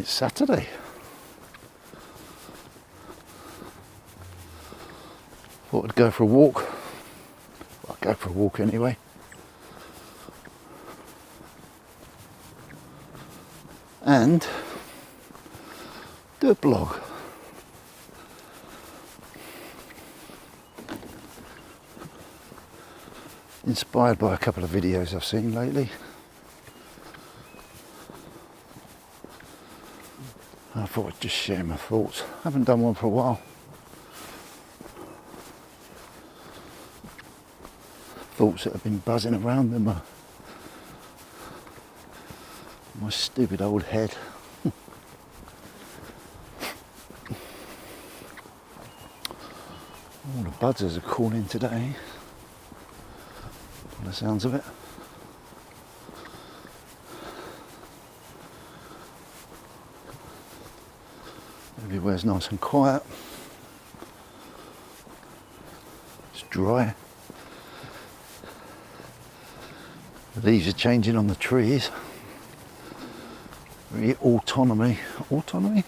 It's Saturday. Thought I'd go for a walk. Well, I'll go for a walk anyway. And do a blog. Inspired by a couple of videos I've seen lately. I thought I'd just share my thoughts. I haven't done one for a while. Thoughts that have been buzzing around in my stupid old head. All the buzzers are calling today, by the sounds of it. Everywhere's nice and quiet. It's dry. The leaves are changing on the trees. Very autumny. Autumny?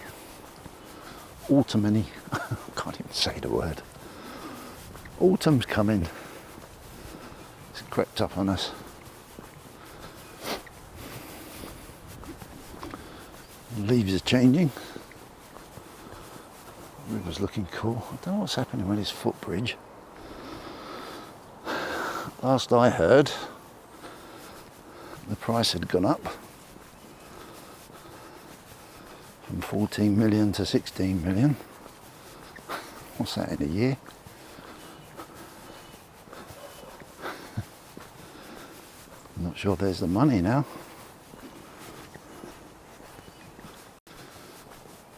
Autumny. I can't even say the word. Autumn's coming. It's crept up on us. The leaves are changing. The river's looking cool. I don't know what's happening with this footbridge. Last I heard, the price had gone up from 14 million to 16 million. What's that in a year? I'm not sure there's the money now.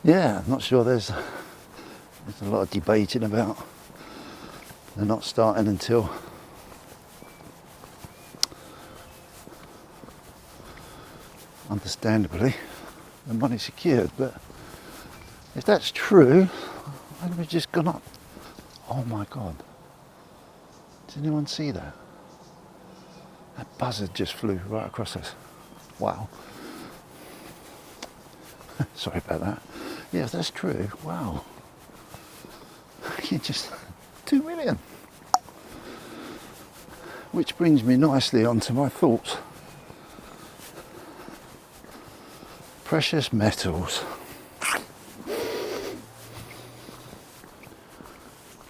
Yeah, I'm not sure there's a lot of debating about they're not starting until understandably the money's secured, but if that's true, why have we just gone up? Oh my god, did anyone see that? That buzzard just flew right across us. Wow. Sorry about that. Yeah, if that's true, wow. You just 2 million. Which brings me nicely onto my thoughts. Precious metals.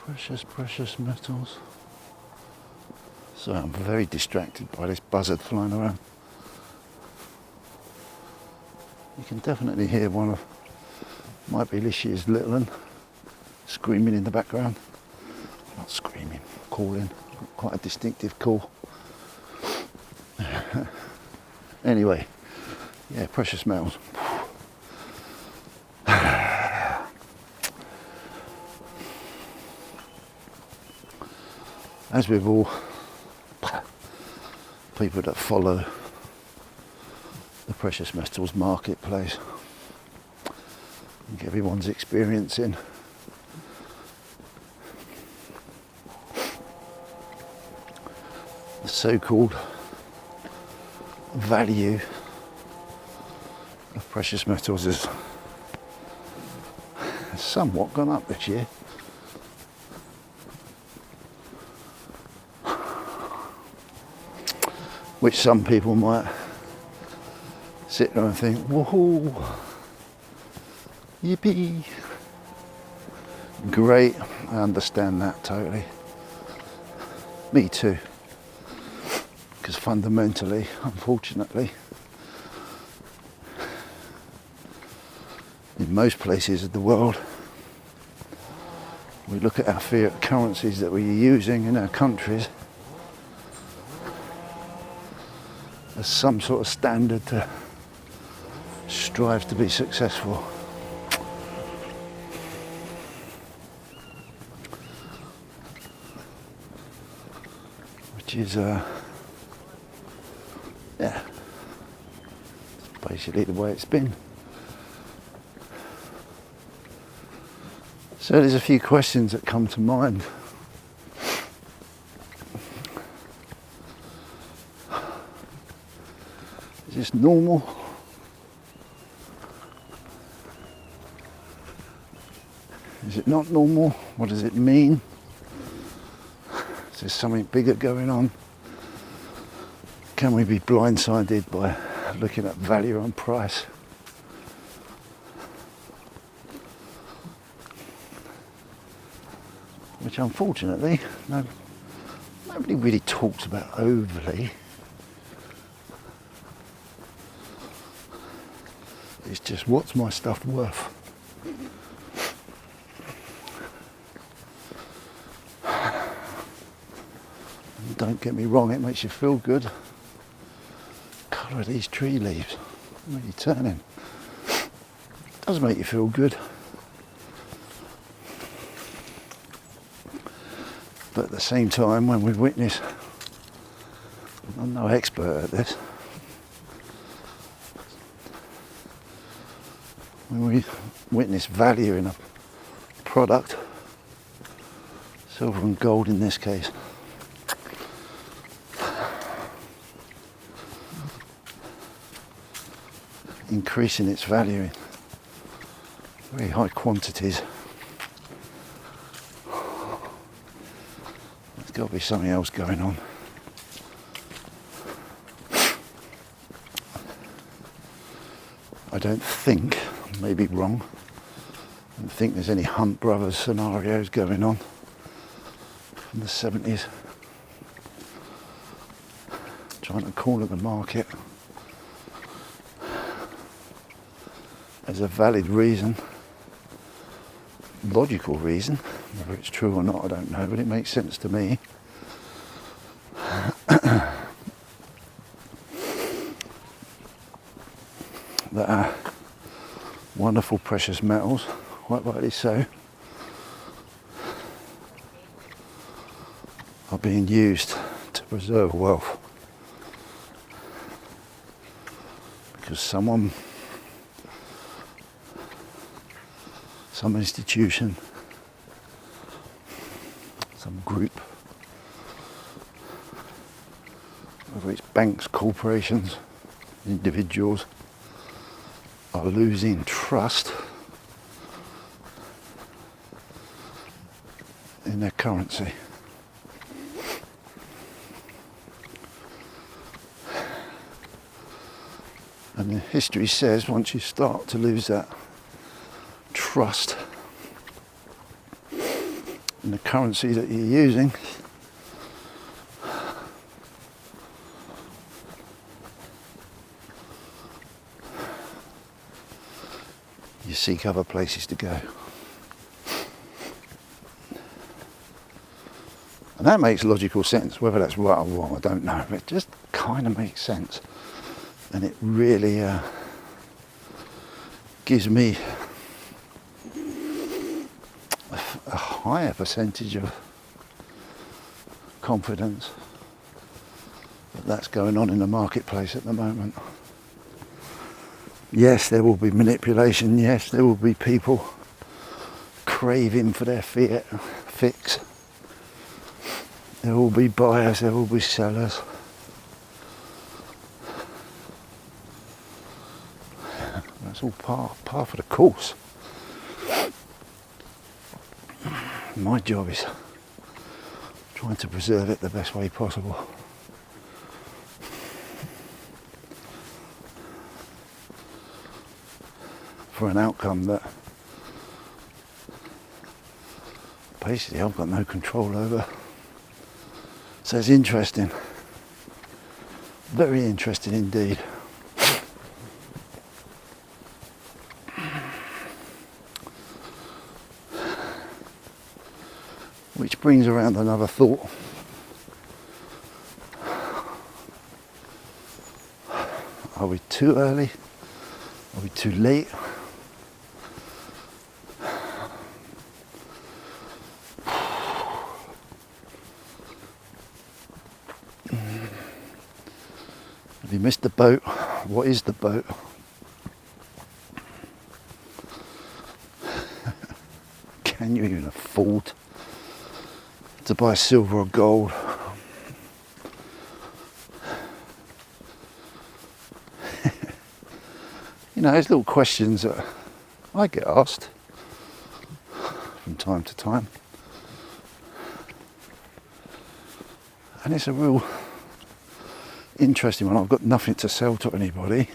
Precious metals. So I'm very distracted by this buzzard flying around. You can definitely hear one of, might be Alicia's little one, screaming in the background. Not screaming, calling. Quite a distinctive call. Anyway, yeah, precious metals. As with all people that follow the precious metals marketplace, I think everyone's experiencing the so-called value of precious metals has somewhat gone up this year. Which some people might sit there and think, woohoo, yippee, great. I understand that totally. Me too. Because fundamentally, unfortunately, in most places of the world, we look at our fiat currencies that we're using in our countries as some sort of standard to strive to be successful. Which is, yeah, it's basically the way it's been. So there's a few questions that come to mind. Is this normal? Is it not normal? What does it mean? Is there something bigger going on? Can we be blindsided by looking at value and price? Which unfortunately, nobody really talks about overly. It's just, what's my stuff worth? And don't get me wrong, it makes you feel good. Colour of these tree leaves, really turning. It does make you feel good. But at the same time, when we witness, I'm no expert at this, when we witness value in a product, silver and gold in this case, increasing its value in very high quantities, there's got to be something else going on. I don't think, I may be wrong, I don't think there's any Hunt Brothers scenarios going on from the 70s, trying to corner the market as a valid reason, logical reason. Whether it's true or not, I don't know, but it makes sense to me. That are wonderful precious metals, quite rightly so, are being used to preserve wealth. Because some institution, some group, whether it's banks, corporations, individuals, are losing trust in their currency. And history says once you start to lose that trust in the currency that you're using, you seek other places to go. And that makes logical sense. Whether that's right or wrong, I don't know. But it just kind of makes sense. And it really gives me a higher percentage of confidence that that's going on in the marketplace at the moment. Yes, there will be manipulation. Yes, there will be people craving for their fiat fix. There will be buyers, there will be sellers. That's all part of the course. My job is trying to preserve it the best way possible. For an outcome that basically I've got no control over. So it's interesting, very interesting indeed. Which brings around another thought. Are we too early? Are we too late? Have you missed the boat? What is the boat? Can you even afford to buy silver or gold? You know, there's little questions that I get asked from time to time. And it's a real interesting one. I've got nothing to sell to anybody,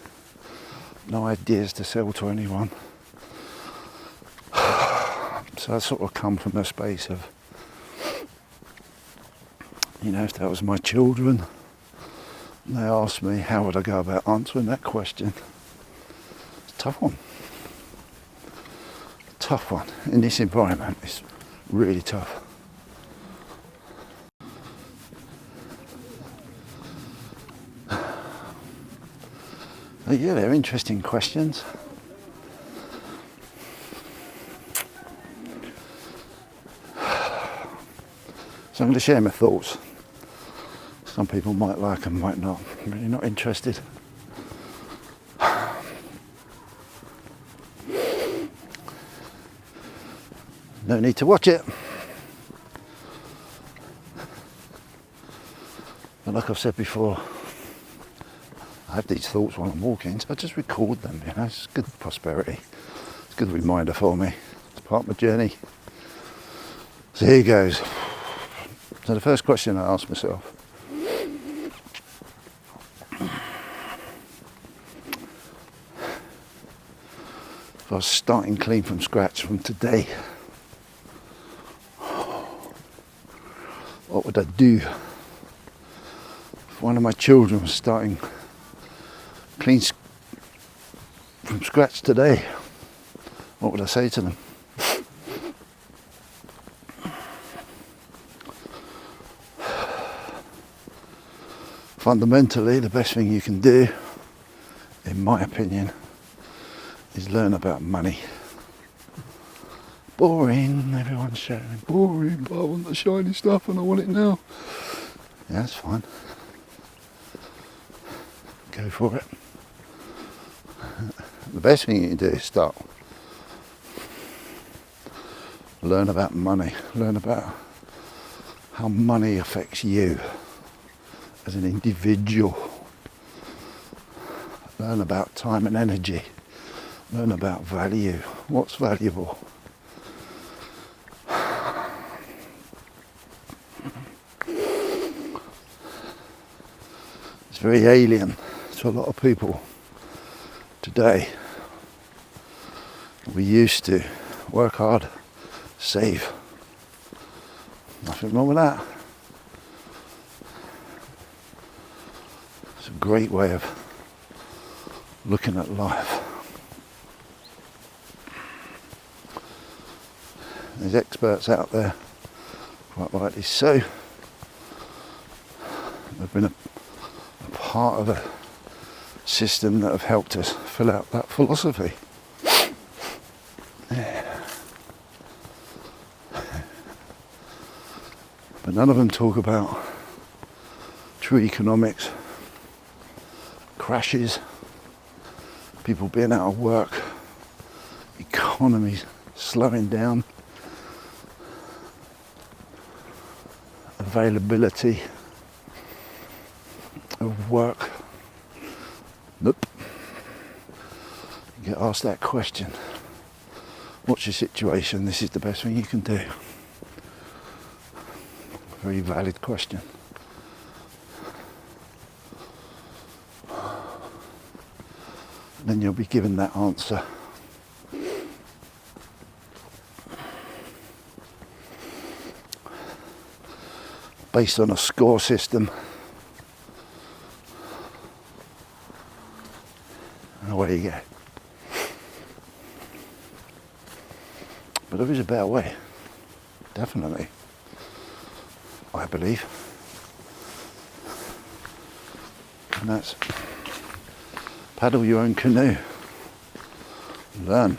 no ideas to sell to anyone. So I sort of come from a space of, you know, if that was my children, and they asked me how would I go about answering that question. It's a tough one. Tough one. In this environment, it's really tough. But yeah, they're interesting questions. So I'm going to share my thoughts. Some people might like them, might not. I'm really not interested. No need to watch it. But like I've said before, I have these thoughts while I'm walking, so I just record them, you know. It's good prosperity. It's a good reminder for me. It's part of my journey. So here goes. So the first question I asked myself, if I was starting clean from scratch from today, what would I do? If one of my children was starting clean from scratch today, what would I say to them? Fundamentally, the best thing you can do, in my opinion, is learn about money. Boring, everyone's shouting, boring, but I want the shiny stuff and I want it now. Yeah, that's fine. Go for it. The best thing you can do is start. Learn about money. Learn about how money affects you as an individual. Learn about time and energy. Learn about value. What's valuable? It's very alien to a lot of people today. We used to work hard, save. Nothing wrong with that. It's a great way of looking at life. There's experts out there, quite rightly so. They've been a part of a system that have helped us fill out that philosophy. Yeah. But none of them talk about true economics, crashes, people being out of work, economies slowing down, availability of work. Nope. You get asked that question, what's your situation? This is the best thing you can do. Very valid question. Then you'll be given that answer. Based on a score system. And away you go. But there is a better way. Definitely. I believe. And that's paddle your own canoe. Learn.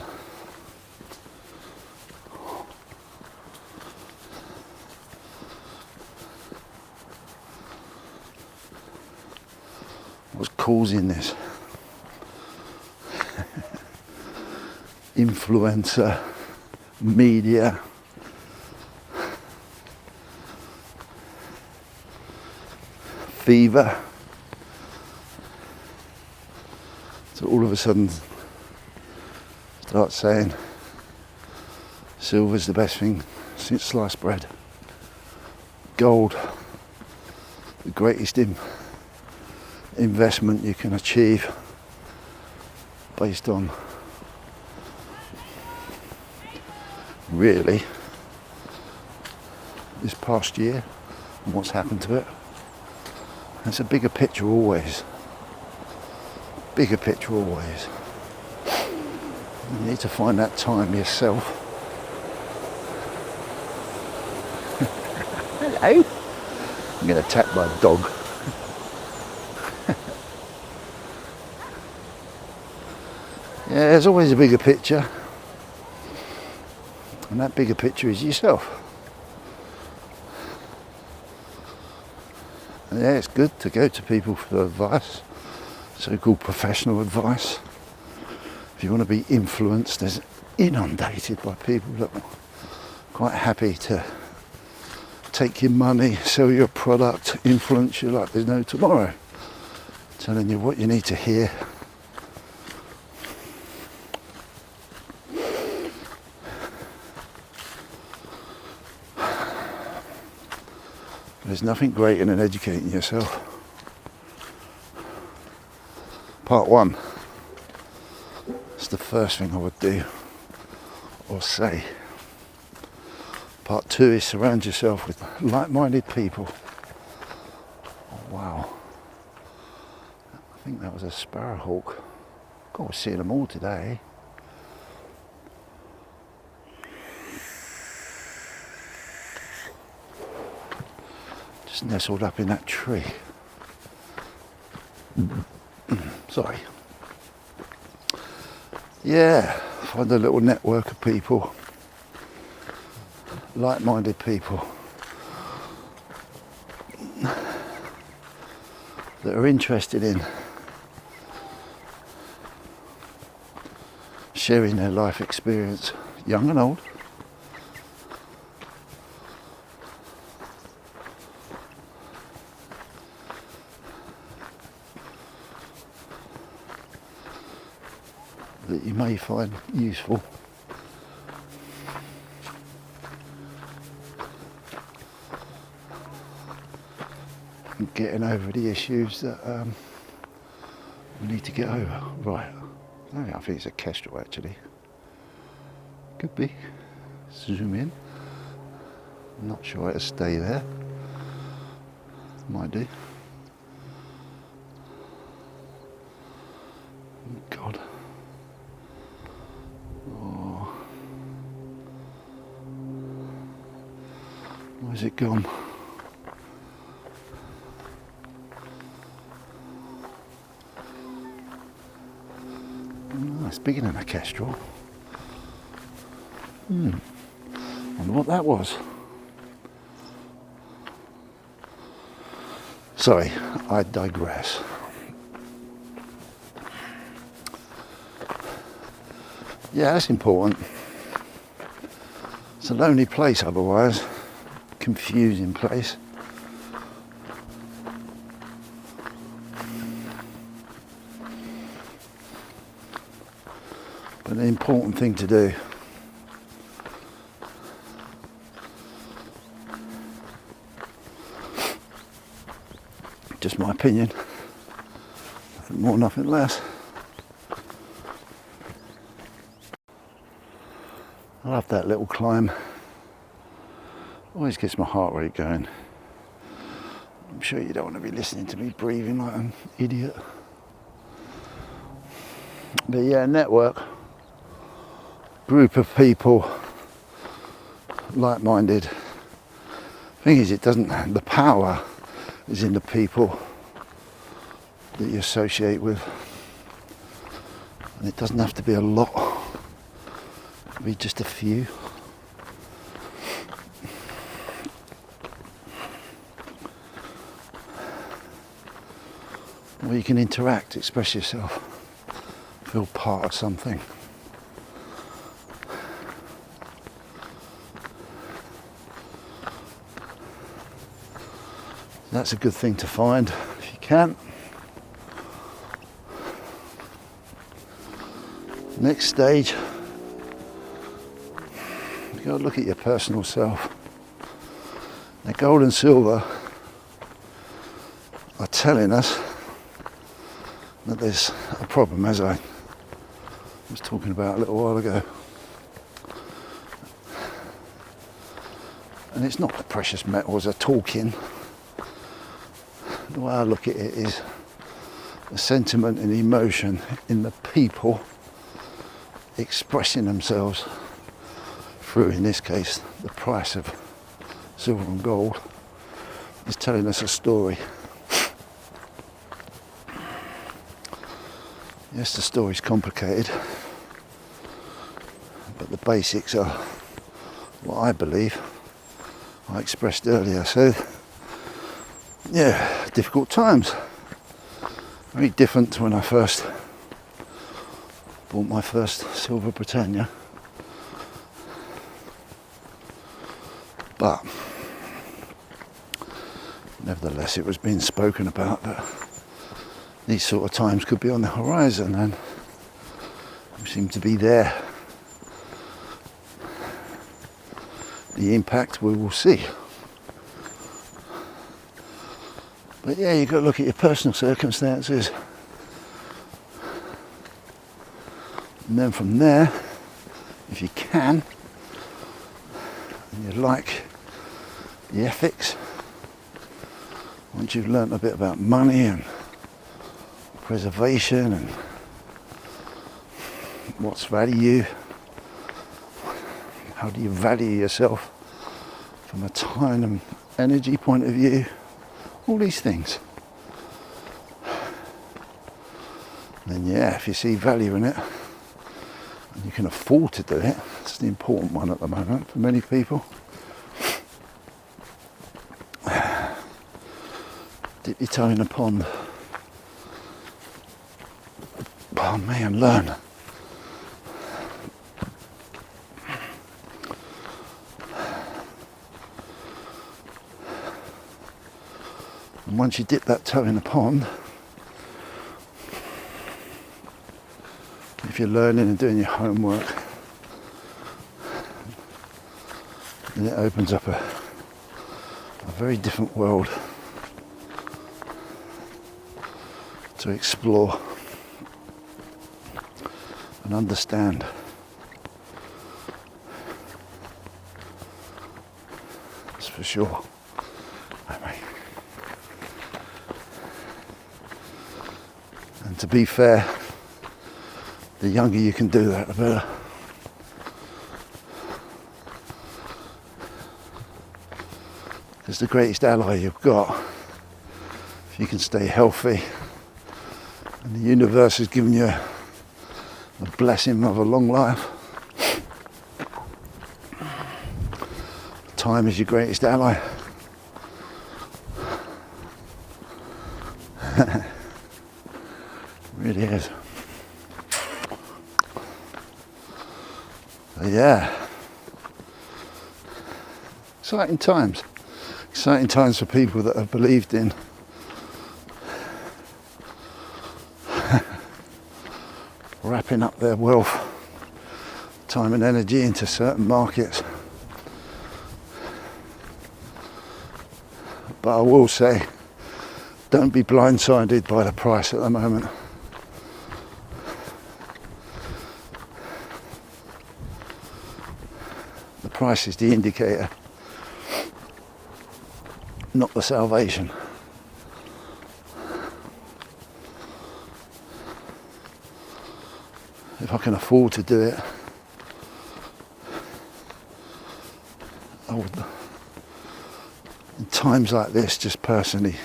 What's causing this? Influencer, media, fever. So all of a sudden start saying Silver's the best thing since sliced bread. Gold, the greatest investment you can achieve based on really this past year and what's happened to it. It's a bigger picture always. Bigger picture always. You need to find that time yourself. Hello. I'm getting attacked by a dog. Yeah, there's always a bigger picture. And that bigger picture is yourself. And yeah, it's good to go to people for advice, so-called professional advice. If you want to be influenced, there's inundated by people that are quite happy to take your money, sell your product, influence you like there's no tomorrow, telling you what you need to hear. There's nothing greater than educating yourself. Part one. It's the first thing I would do or say. Part two is surround yourself with like-minded people. Oh, wow. I think that was a sparrowhawk. God, we're seeing them all today. Just nestled up in that tree. Sorry. Yeah, find a little network of people, like-minded people that are interested in sharing their life experience, young and old. That you may find useful. In getting over the issues that we need to get over. Right, I think it's a kestrel actually. Could be. Zoom in. I'm not sure it'll stay there. Might do. God. Oh. Where's it gone? Oh, it's bigger than a kestrel. Wonder what that was. Sorry, I digress. Yeah, that's important. It's a lonely place otherwise, confusing place. But an important thing to do. Just my opinion. Nothing more, nothing less. I love that little climb. Always gets my heart rate going. I'm sure you don't want to be listening to me breathing like an idiot. But yeah, network. Group of people. Like-minded. Thing is, the power is in the people that you associate with. And it doesn't have to be a lot. It can be just a few. Where you can interact, express yourself, feel part of something. That's a good thing to find if you can. Next stage, got to look at your personal self. Now, gold and silver are telling us that there's a problem, as I was talking about a little while ago. And it's not the precious metals are talking. The way I look at it is the sentiment and emotion in the people expressing themselves through, in this case, the price of silver and gold is telling us a story. Yes, the story's complicated, but the basics are what I believe I expressed earlier. So, yeah, difficult times. Very different to when I first bought my first silver Britannia. But nevertheless, it was being spoken about that these sort of times could be on the horizon, and we seem to be there. The impact we will see. But yeah, you've got to look at your personal circumstances. And then from there, if you can, and you like the ethics, once you've learnt a bit about money and preservation and what's value, how do you value yourself from a time and energy point of view, all these things. And then yeah, if you see value in it and you can afford to do it, it's the important one at the moment for many people. Dip your toe in the pond. Oh man, learn. And once you dip that toe in the pond, if you're learning and doing your homework, then it opens up a very different world to explore and understand. That's for sure. And to be fair, the younger you can do that, the better. Because the greatest ally you've got, if you can stay healthy, and the universe has given you the blessing of a long life, time is your greatest ally. It really is. So yeah, exciting times for people that have believed in wrapping up their wealth, time and energy into certain markets. But I will say, don't be blindsided by the price at the moment. The price is the indicator, not the salvation. If I can afford to do it, I would, in times like this, just personally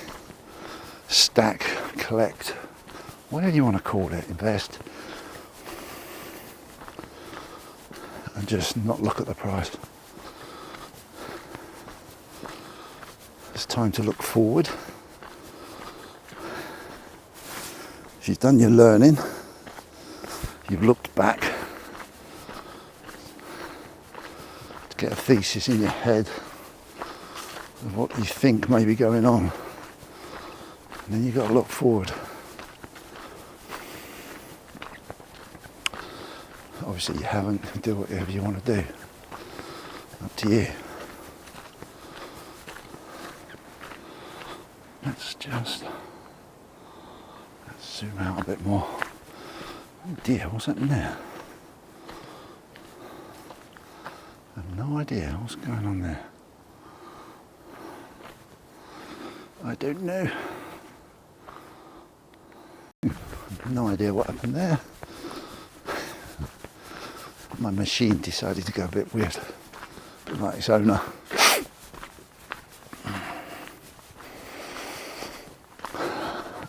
stack, collect, whatever you want to call it, invest, and just not look at the price. It's time to look forward. If you've done your learning, you've looked back to get a thesis in your head of what you think may be going on, and then you've got to look forward. Obviously you haven't, do whatever you want to do. up to you. Let's zoom out a bit more. Oh dear, what's that in there? I have no idea what's going on there. I don't know. No idea what happened there. My machine decided to go a bit weird, a bit like its owner.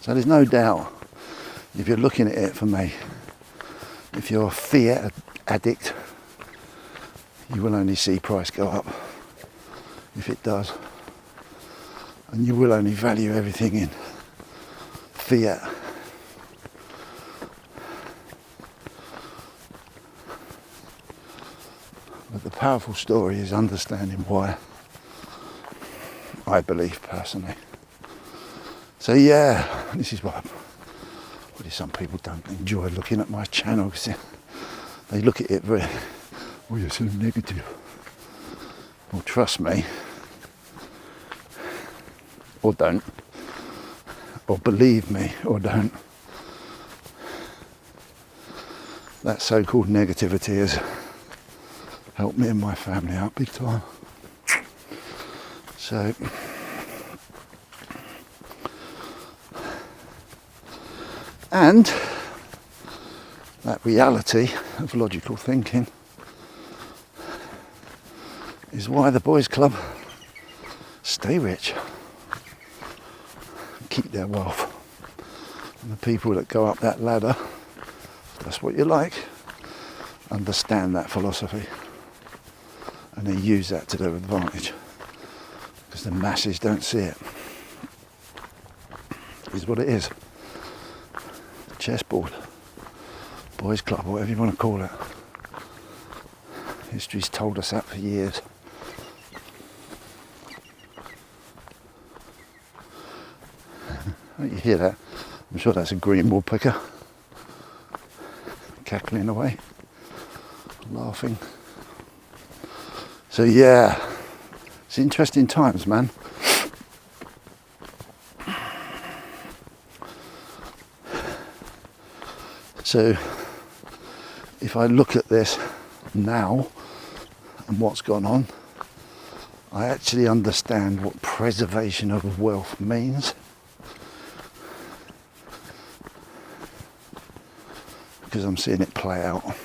So there's no doubt, if you're looking at it for me, if you're a fear addict, you will only see price go up if it does, and you will only value everything in fiat. But the powerful story is understanding why, I believe personally. So yeah, this is what some people don't enjoy looking at my channel, because they look at it very, oh you're so negative. Well, trust me, or don't, or believe me, or don't. That so-called negativity has helped me and my family out big time. So, and that reality of logical thinking is why the boys club stay rich, keep their wealth. And the people that go up that ladder, if that's what you like, understand that philosophy, and they use that to their advantage, because the masses don't see it. Is what it is. Chessboard, boys club, whatever you want to call it. History's told us that for years. You hear that? I'm sure that's a green woodpecker cackling away, laughing. So yeah, it's interesting times, man. So if I look at this now and what's gone on, I actually understand what preservation of wealth means, because I'm seeing it play out.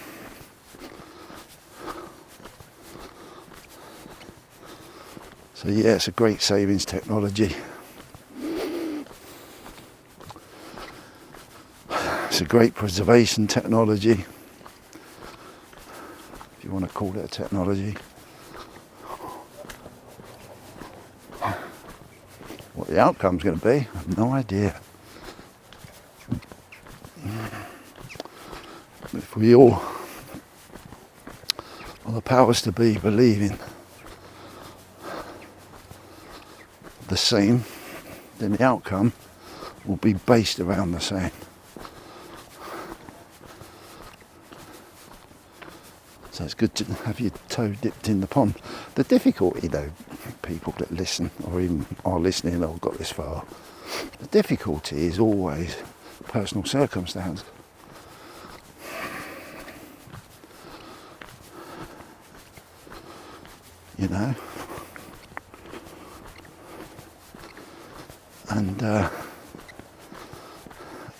So yeah, it's a great savings technology. It's a great preservation technology, if you want to call it a technology. What the outcome's going to be, I have no idea. If we all, or the powers to be, believe in the same, then the outcome will be based around the same. So it's good to have your toe dipped in the pond. The difficulty though, people that listen or even are listening or got this far, the difficulty is always personal circumstance. You know? And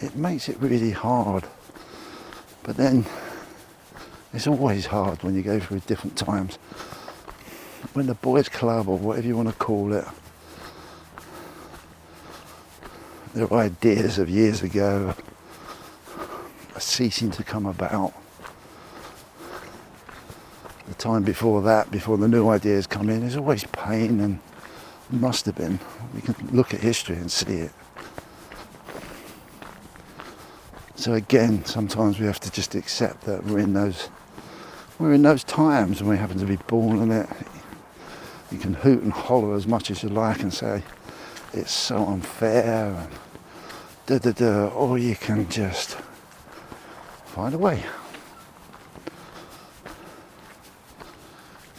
it makes it really hard. But then it's always hard when you go through different times. When the boys club, or whatever you want to call it, their ideas of years ago are ceasing to come about. The time before that, before the new ideas come in, there's always pain, and must have been. We can look at history and see it. So again, sometimes we have to just accept that we're in those times, and we happen to be born in it. You can hoot and holler as much as you like and say it's so unfair and da-da-da, or you can just find a way.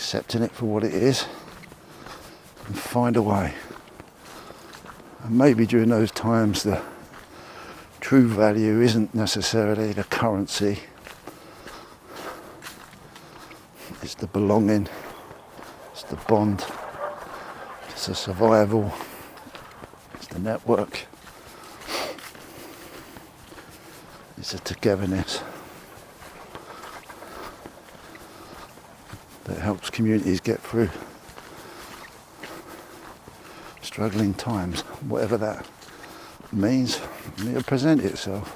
accepting it for what it is, and find a way. And maybe during those times the true value isn't necessarily the currency, it's the belonging, it's the bond, it's the survival, it's the network, it's the togetherness that helps communities get through struggling times, whatever that means. It'll present itself.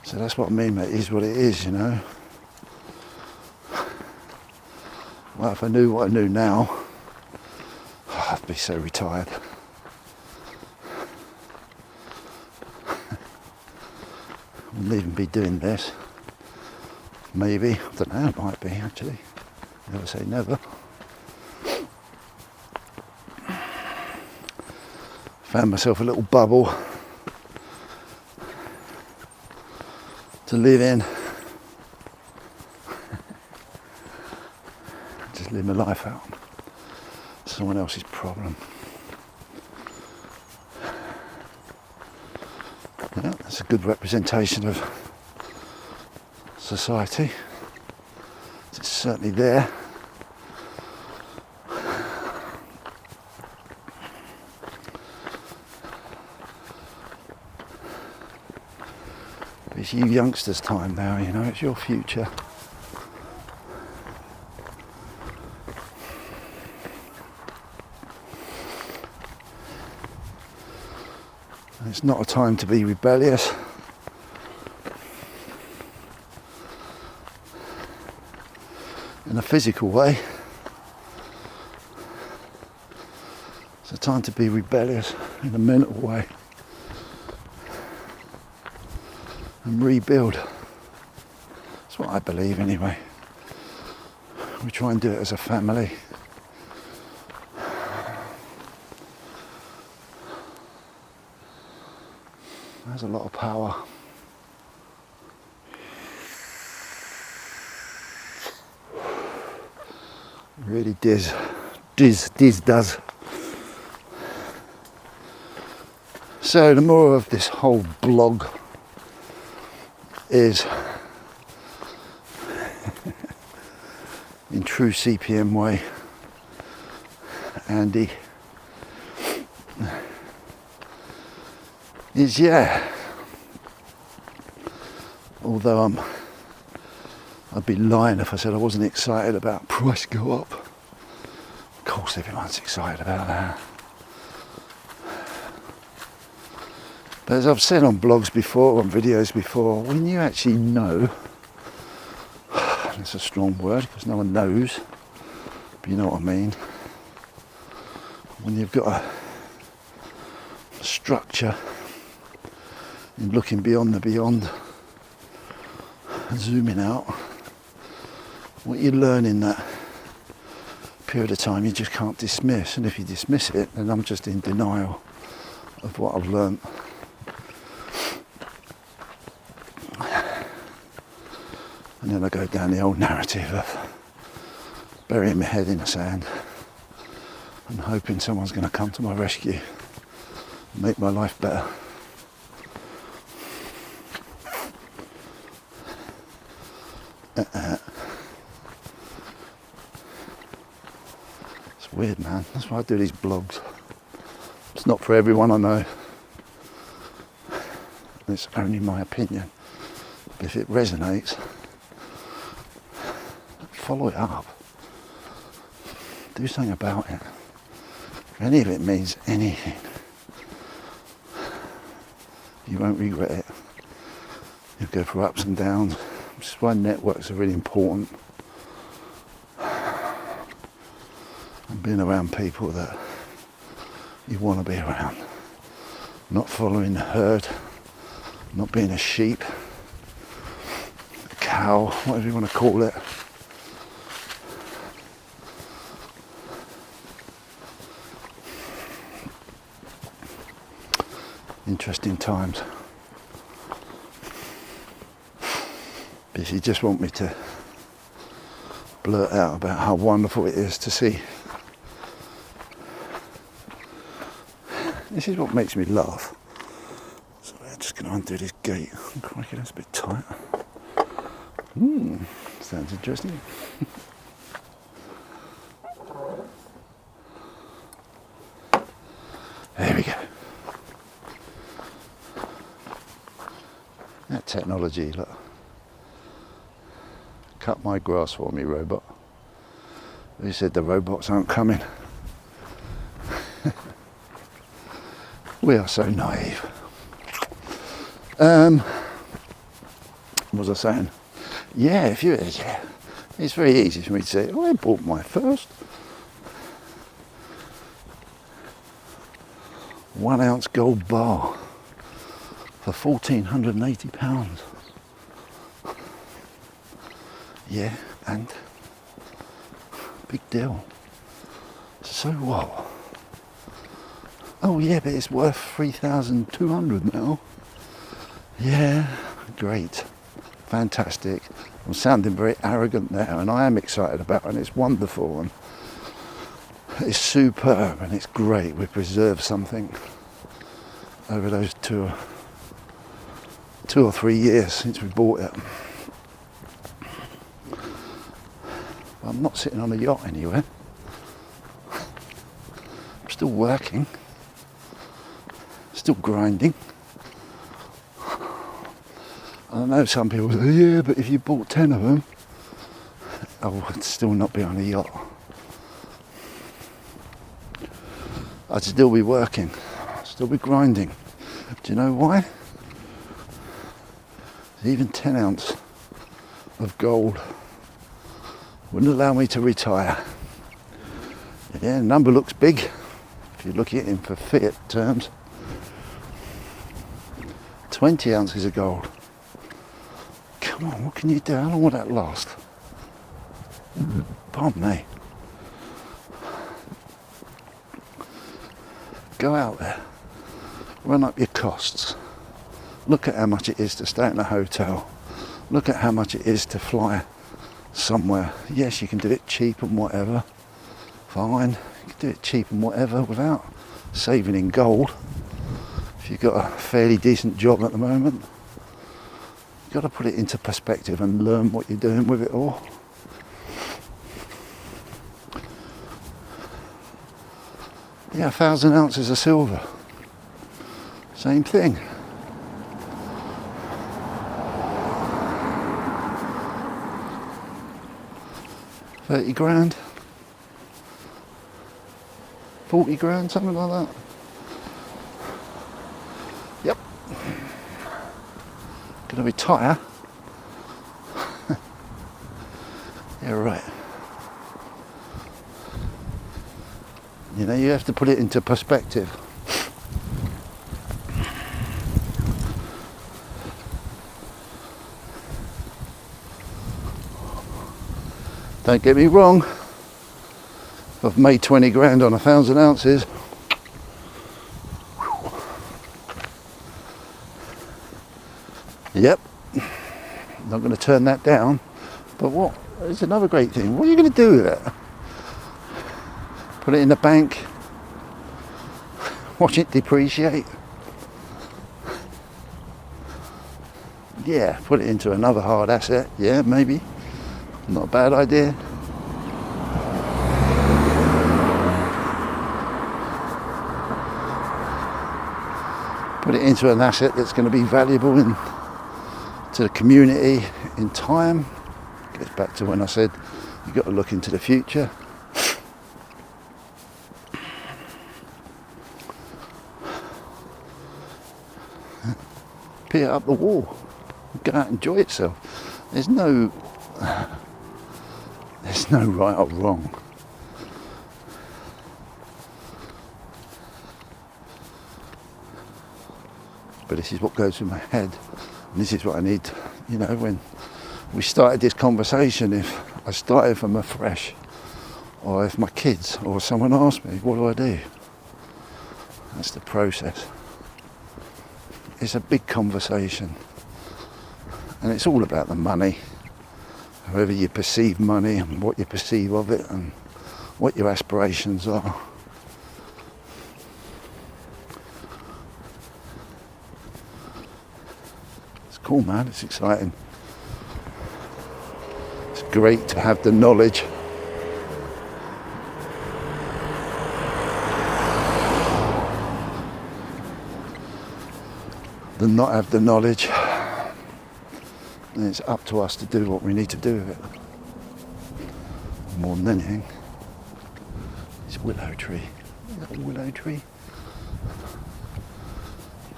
So that's what I mean, mate. It is what it is, you know. Well, if I knew what I knew now, I'd be so retired. I wouldn't even be doing this. Maybe, I don't know, it might be actually. Never say never. Found myself a little bubble to live in. Just live my life out. Someone else's problem. Yeah, that's a good representation of society. It's certainly there. It's you youngsters' time now, you know, it's your future. And it's not a time to be rebellious. In a physical way. It's a time to be rebellious in a mental way. And rebuild. That's what I believe anyway. We try and do it as a family. There's a lot of power. Really does. So the moral of this whole blog is, in true CPM way, Andy, is although I'd be lying if I said I wasn't excited about price go up. Of course everyone's excited about that. But as I've said on blogs before, on videos before, when you actually know, it's a strong word because no one knows, but you know what I mean. When you've got a structure and looking beyond the beyond, zooming out, what you learn in that period of time you just can't dismiss, and if you dismiss it then I'm just in denial of what I've learned. And then I go down the old narrative of burying my head in the sand and hoping someone's going to come to my rescue and make my life better. It's weird, man. That's why I do these blogs. It's not for everyone, I know. It's only my opinion. But if it resonates, follow it up. Do something about it. If any of it means anything, you won't regret it. You'll go through ups and downs, which is why networks are really important. And being around people that you want to be around. Not following the herd, not being a sheep, a cow, whatever you want to call it. Interesting times. Because you just want me to blurt out about how wonderful it is to see. This is what makes me laugh. So I'm just going to undo this gate. Crikey, that's a bit tight. Sounds interesting. There we go. That technology, look. Cut my grass for me, robot. Who said the robots aren't coming? We are so naive. What was I saying? Yeah, it's very easy for me to say, oh, I bought my first 1 ounce gold bar for £1,480. Yeah, and big deal. So what? Oh yeah, but it's worth 3,200 now. Yeah, great, fantastic. I'm sounding very arrogant there, and I am excited about it, and it's wonderful, and it's superb, and it's great. We preserved something over those two or 3 years since we bought it. I'm not sitting on a yacht anywhere. I'm still working, still grinding. I know some people say, yeah, but if you bought 10 of them, I would still not be on a yacht. I'd still be working, still be grinding. Do you know why? Even 10 ounce of gold wouldn't allow me to retire. Yeah, the number looks big if you look at it in for fiat terms. 20 ounces of gold. Come on, what can you do? How long will that last? Pardon me. Go out there, run up your costs. Look at how much it is to stay in a hotel. Look at how much it is to fly somewhere. Yes, you can do it cheap and whatever. Fine, you can do it cheap and whatever without saving in gold. If you've got a fairly decent job at the moment, you've got to put it into perspective and learn what you're doing with it all. Yeah, 1,000 ounces of silver. Same thing. £30,000, 40,000, something like that. Yep. Gonna retire. Yeah, right. You know, you have to put it into perspective. Don't get me wrong, if I've made 20 grand on 1,000 ounces, yep, not going to turn that down. But what? It's another great thing. What are you going to do with it? Put it in the bank, watch it depreciate? Yeah, put it into another hard asset. Yeah, maybe. Not a bad idea. Put it into an asset that's going to be valuable to the community in time. Gets back to when I said you've got to look into the future. Put it up the wall. Go out and enjoy itself. There's no right or wrong. But this is what goes through my head, and this is what I need. You know, when we started this conversation, if I started from afresh, or if my kids or someone asked me, what do I do? That's the process. It's a big conversation, and it's all about the money. however you perceive money and what you perceive of it and what your aspirations are. It's cool, man, it's exciting. It's great to have the knowledge. Than not have the knowledge. And it's up to us to do what we need to do with it. More than anything. This willow tree. Little willow tree.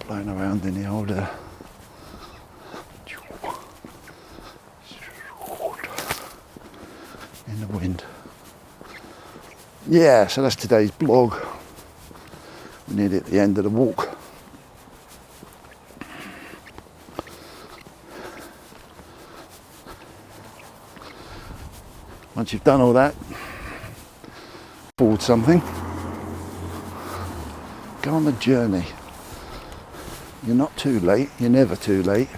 Blowing around in the old in the wind. Yeah, so that's today's blog. We're nearly at the end of the walk. Once you've done all that, forward something, go on the journey. You're not too late, you're never too late.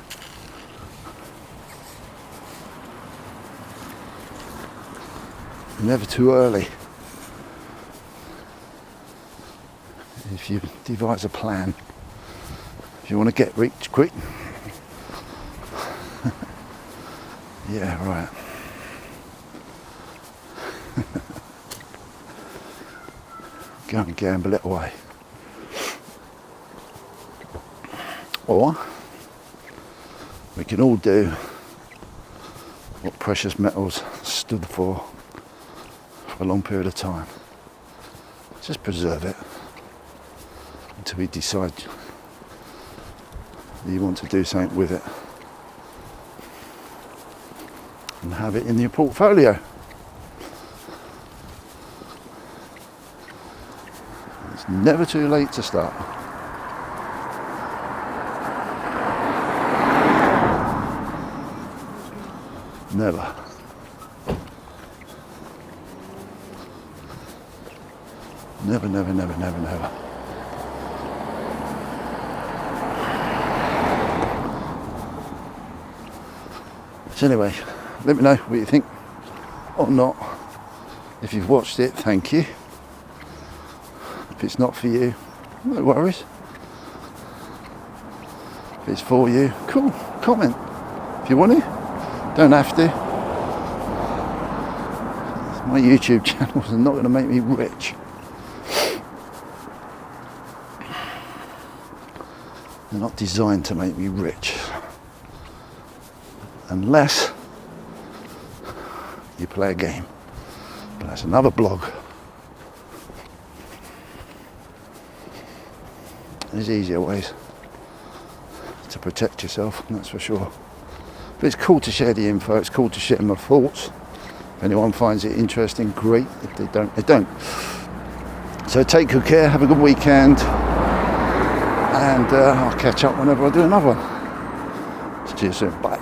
You're never too early. If you devise a plan, if you want to get rich quick, yeah, right. Go and gamble it away. Or we can all do what precious metals stood for a long period of time. Just preserve it until we decide that you want to do something with it and have it in your portfolio. It's never too late to start. Never. Never, never, never, never, never. So anyway, let me know what you think or not. If you've watched it, thank you. If it's not for you, no worries. If it's for you, cool, comment. If you want to, don't have to. My YouTube channels are not going to make me rich. They're not designed to make me rich. Unless you play a game. But that's another blog. There's easier ways to protect yourself, that's for sure. But it's cool to share the info, it's cool to share my thoughts. If anyone finds it interesting, great. If they don't, they don't. So take good care, have a good weekend, and I'll catch up whenever I do another one. See you soon, bye.